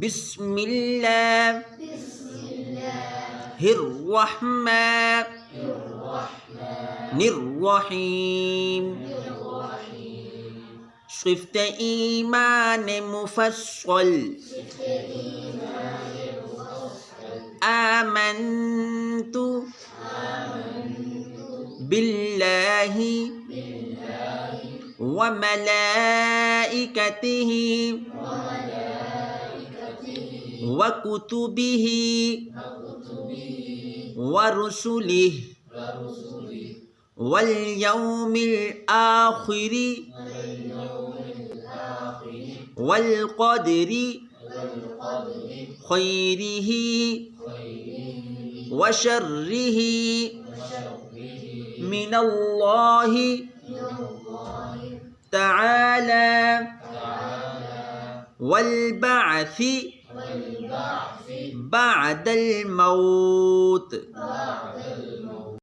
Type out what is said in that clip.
بسم الله الرحمن الرحيم شريط إيمان مفصل آمنت بالله وملائكته وكتبه ورسله واليوم الآخر والقدر خيره وشره من الله تعالى والبعث بعد الموت